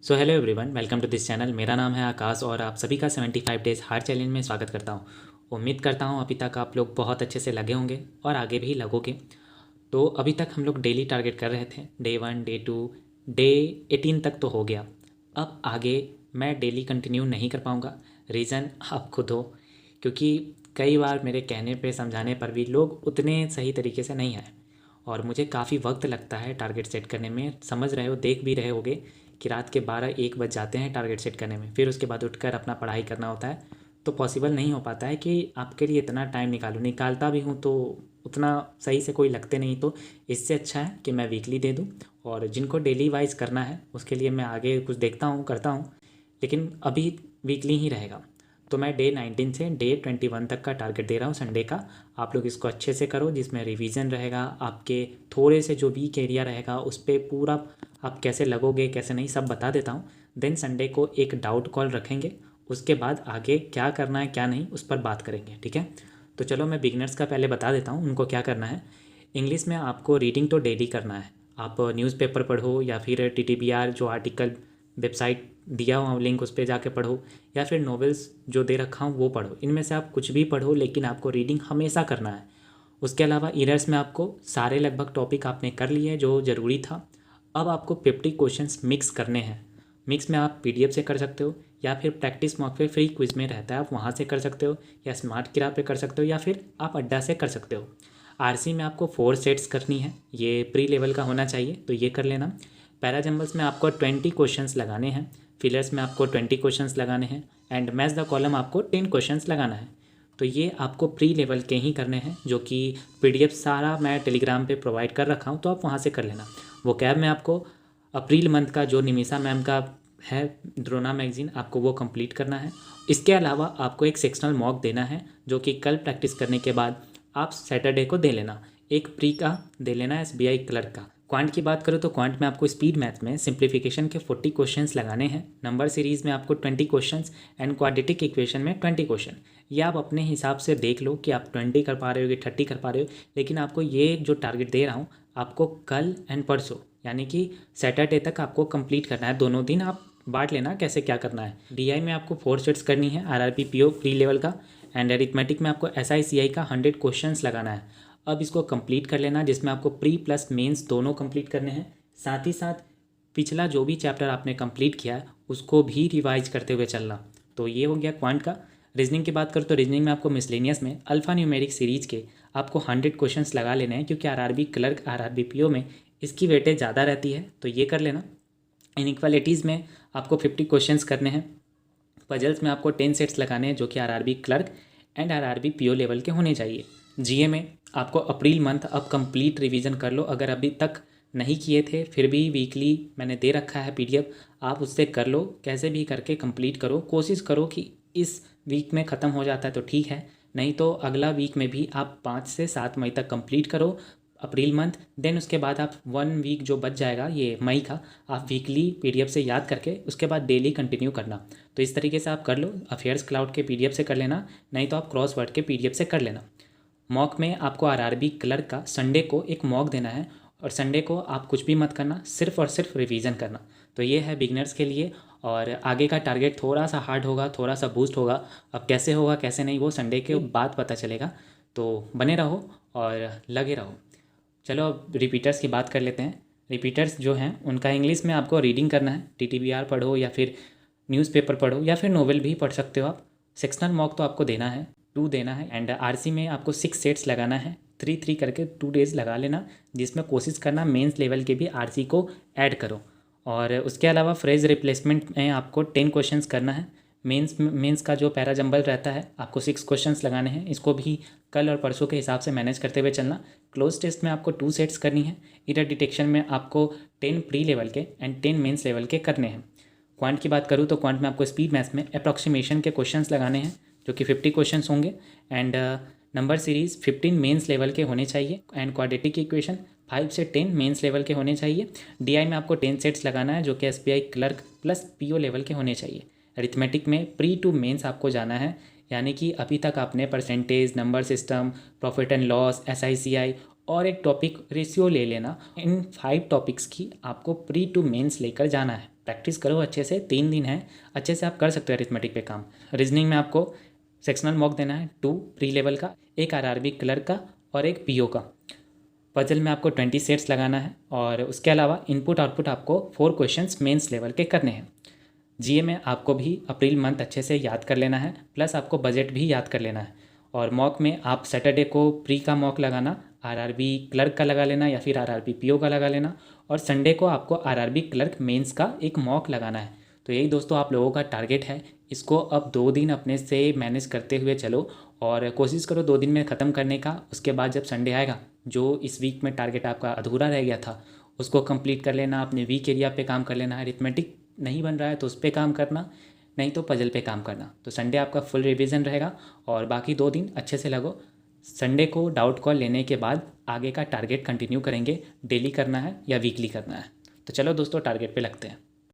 So hello everyone, welcome to this channel. मेरा नाम है आकाश और आप सभी का 75 डेज़ हार्ड चैलेंज में स्वागत करता हूं। उम्मीद करता हूं अभी तक आप लोग बहुत अच्छे से लगे होंगे और आगे भी लगोगे। तो अभी तक हम लोग डेली टारगेट कर रहे थे। डे 1, डे 2, डे 18 तक तो हो गया। अब आगे मैं डेली कंटिन्यू नहीं कर पाऊँगा। रीज़न आप खुद हो, क्योंकि कई बार मेरे कहने पे समझाने पर भी लोग उतने सही तरीके से नहीं आए और मुझे काफ़ी वक्त लगता है टारगेट सेट करने में। समझ रहे हो, देख भी रहे होगे कि रात के 12-1 बज जाते हैं टारगेट सेट करने में। फिर उसके बाद उठकर अपना पढ़ाई करना होता है, तो पॉसिबल नहीं हो पाता है कि आपके लिए इतना टाइम निकालूँ। निकालता भी हूँ तो उतना सही से कोई लगते नहीं। तो इससे अच्छा है कि मैं वीकली दे दूँ, और जिनको डेली वाइज करना है उसके लिए मैं आगे कुछ देखता हूँ, करता हूँ, लेकिन अभी वीकली ही रहेगा। तो मैं डे 19 से डे 21 तक का टारगेट दे रहा हूँ संडे का। आप लोग इसको अच्छे से करो, जिसमें रिवीजन रहेगा, आपके थोड़े से जो वीक एरिया रहेगा उस पर पूरा आप कैसे लगोगे कैसे नहीं सब बता देता हूँ। देन संडे को एक डाउट कॉल रखेंगे, उसके बाद आगे क्या करना है क्या नहीं उस पर बात करेंगे, ठीक है। तो चलो मैं बिगनर्स का पहले बता देता हूँ उनको क्या करना है। इंग्लिश में आपको रीडिंग तो डेली करना है। आप न्यूज़पेपर पढ़ो या फिर TTBR जो आर्टिकल वेबसाइट दिया हुआ लिंक उस पर जाके पढ़ो, या फिर नॉवेल्स जो दे रखा हूँ वो पढ़ो। इनमें से आप कुछ भी पढ़ो, लेकिन आपको रीडिंग हमेशा करना है। उसके अलावा ईयर्स में आपको सारे लगभग टॉपिक आपने कर लिए जो ज़रूरी था। अब आपको 50 क्वेश्चंस मिक्स करने हैं। मिक्स में आप PDF से कर सकते हो, या फिर प्रैक्टिस मॉक पे फ्री क्विज में रहता है आप वहाँ से कर सकते हो, या स्मार्ट किरा पे कर सकते हो, या फिर आप अड्डा से कर सकते हो। RC में आपको 4 सेट्स करनी है, ये प्री लेवल का होना चाहिए तो ये कर लेना। पैराजम्बल्स में आपको 20 क्वेश्चंस लगाने हैं। फिलर्स में आपको 20 क्वेश्चंस लगाने हैं। एंड मैच द कॉलम आपको 10 क्वेश्चंस लगाना है। तो ये आपको प्री लेवल के ही करने हैं, जो कि PDF सारा मैं टेलीग्राम पे प्रोवाइड कर रखा हूँ, तो आप वहाँ से कर लेना। वो कैब में आपको अप्रैल मंथ का जो निमिषा मैम का है द्रोना मैगजीन, आपको वो कंप्लीट करना है। इसके अलावा आपको एक सेक्शनल मॉक देना है, जो कि कल प्रैक्टिस करने के बाद आप सैटरडे को दे लेना। एक प्री का दे लेना SBI क्लर्क का। क्वांट की बात करो तो क्वांट में आपको स्पीड मैथ में सिंप्लीफिकेशन के 40 क्वेश्चंस लगाने हैं। नंबर सीरीज़ में आपको 20 क्वेश्चंस एंड क्वाड्रेटिक इक्वेशन में 20 क्वेश्चन। ये आप अपने हिसाब से देख लो कि आप 20 कर पा रहे हो कि 30 कर पा रहे हो, लेकिन आपको ये जो टारगेट दे रहा हूँ आपको कल एंड परसों यानी कि सैटरडे तक आपको कंप्लीट करना है। दोनों दिन आप बांट लेना कैसे क्या करना है। DI में आपको 4 सेट्स करनी है RRB PO प्री लेवल का, एंड अरिथमेटिक में आपको SICI का 100 क्वेश्चंस लगाना है। अब इसको कंप्लीट कर लेना, जिसमें आपको प्री प्लस मेंस दोनों कंप्लीट करने हैं। साथ ही साथ पिछला जो भी चैप्टर आपने कंप्लीट किया है उसको भी रिवाइज करते हुए चलना। तो ये हो गया क्वांट का। रीजनिंग की बात करो तो रीजनिंग में आपको मिसलेनियस में अल्फ़ा न्यूमेरिक सीरीज़ के आपको 100 क्वेश्चंस लगा लेने हैं, क्योंकि RRB क्लर्क RRB PO में इसकी वेटेज ज़्यादा रहती है, तो ये कर लेना। इनइक्वालिटीज़ में आपको 50 क्वेश्चंस करने हैं। पजल्स में आपको 10 सेट्स लगाने हैं, जो कि RRB clerk and RRB PO level के होने चाहिए। GA में आपको अप्रैल मंथ अब कंप्लीट रिवीजन कर लो। अगर अभी तक नहीं किए थे फिर भी वीकली मैंने दे रखा है PDF, आप उससे कर लो, कैसे भी करके कंप्लीट करो। कोशिश करो कि इस वीक में ख़त्म हो जाता है तो ठीक है, नहीं तो अगला वीक में भी आप 5 से 7 मई तक कंप्लीट करो अप्रैल मंथ। देन उसके बाद आप 1 वीक जो बच जाएगा ये मई का, आप वीकली PDF से याद करके उसके बाद डेली कंटिन्यू करना। तो इस तरीके से आप कर लो। अफेयर्स क्लाउड के PDF से कर लेना, नहीं तो आप क्रॉसवर्ड के PDF से कर लेना। मॉक में आपको RRB क्लर्क का संडे को एक मॉक देना है, और संडे को आप कुछ भी मत करना, सिर्फ और सिर्फ रिवीजन करना। तो ये है बिगनर्स के लिए। और आगे का टारगेट थोड़ा सा हार्ड होगा, थोड़ा सा बूस्ट होगा। अब कैसे होगा कैसे नहीं वो संडे के बाद पता चलेगा। तो बने रहो और लगे रहो। चलो अब रिपीटर्स की बात कर लेते हैं। रिपीटर्स जो हैं उनका इंग्लिश में आपको रीडिंग करना है। TTBR पढ़ो या फिर न्यूज़पेपर पढ़ो या फिर नोवेल भी पढ़ सकते हो आप। सेक्शनल मॉक तो आपको देना है, 2 देना है। एंड RC में आपको 6 सेट्स लगाना है, 3-3 करके 2 डेज़ लगा लेना, जिसमें कोशिश करना मेंस लेवल के भी RC को ऐड करो। और उसके अलावा फ्रेज रिप्लेसमेंट में आपको 10 क्वेश्चंस करना है। मेंस का जो पैराजंबल रहता है आपको 6 क्वेश्चंस लगाने हैं, इसको भी कल और परसों के हिसाब से मैनेज करते हुए चलना। क्लोज टेस्ट में आपको 2 सेट्स करनी है। एरर डिटेक्शन में आपको 10 प्री लेवल के एंड 10 मेंस लेवल के करने हैं। क्वांट की बात करूँ तो क्वांट में आपको स्पीड मैथ्स में अप्रॉक्सीमेशन के क्वेश्चंस लगाने हैं, जो कि 50 क्वेश्चंस होंगे। And number series 15 mains level के होने चाहिए, एंड क्वाड्रेटिक इक्वेशन 5 से 10 मेंस लेवल के होने चाहिए। DI में आपको 10 सेट्स लगाना है, जो कि SBI clerk plus PO level के होने चाहिए। अरिथमेटिक में प्री टू मेंस आपको जाना है, यानी कि अभी तक आपने percentage, number system, profit and loss, SICI और एक टॉपिक रेशियो ले लेना। इन 5 टॉपिक्स की आपको प्री टू मेंस लेकर जाना है। प्रैक्टिस करो अच्छे से, 3 दिन है, अच्छे से आप कर सकते हो अरिथमेटिक पे काम। रीजनिंग में आपको सेक्शनल मॉक देना है 2 प्री लेवल का, एक आरआरबी क्लर्क का और एक पीओ का। पजल में आपको 20 सेट्स लगाना है और उसके अलावा इनपुट आउटपुट आपको 4 क्वेश्चंस मेंस लेवल के करने हैं। जीए में आपको भी अप्रैल मंथ अच्छे से याद कर लेना है, प्लस आपको बजट भी याद कर लेना है। और मॉक में आप सैटरडे को प्री का मॉक लगाना, आरआरबी क्लर्क का लगा लेना या फिर आरआरबी पीओ का लगा लेना, और संडे को आपको आरआरबी क्लर्क मेंस का एक मॉक लगाना है। तो यही दोस्तों आप लोगों का टारगेट है। इसको अब 2 दिन अपने से मैनेज करते हुए चलो और कोशिश करो 2 दिन में ख़त्म करने का। उसके बाद जब संडे आएगा, जो इस वीक में टारगेट आपका अधूरा रह गया था उसको कंप्लीट कर लेना। अपने वीक एरिया पे काम कर लेना। अरिथमेटिक नहीं बन रहा है तो उस पर काम करना, नहीं तो पजल पे काम करना। तो संडे आपका फुल रिवीजन रहेगा और बाकी 2 दिन अच्छे से लगो। संडे को डाउट कॉल लेने के बाद आगे का टारगेट कंटिन्यू करेंगे, डेली करना है या वीकली करना है। तो चलो दोस्तों टारगेट पे लगते हैं।